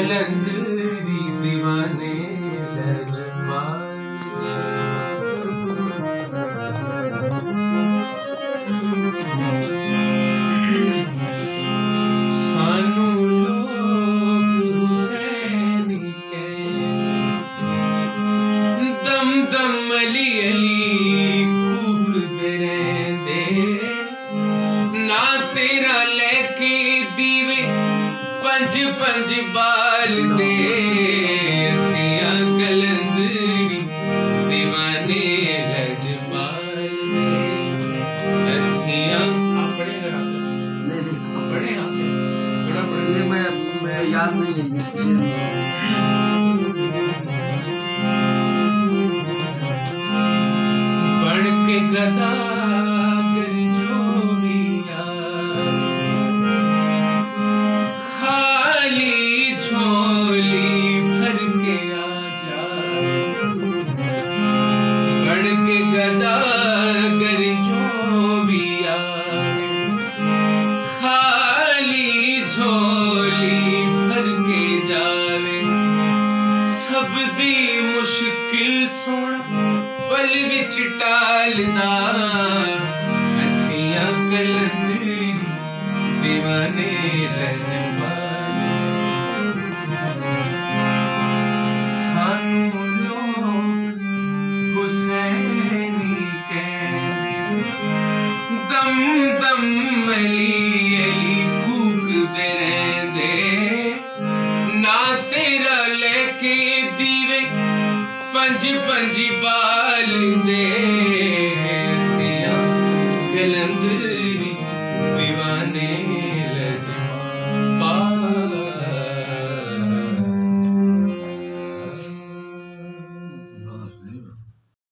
कलंदरी दीवाने सानू लोग हुसैनी के दम दम अली अली कूकदे रहंदे ना तेरा लेके दीवे पंज पंज बाल दे सिया कलंदरी दीवाने लजपाल दे असिया अपने घर पढ़े थोड़ा पढ़े मैं याद नहीं है इसकी बन के गदा के गदागर जो भी आए खाली झोली भर के जावे सब दी मुश्किल सुन पल विच टालदा असिया कलंदरी दीवाने लजपाल सानू दम दम अली अली कूकदे रहंदे ना तेरा लेके दीवे पंज पंज बाल दे सिया कलंदरी दीवाने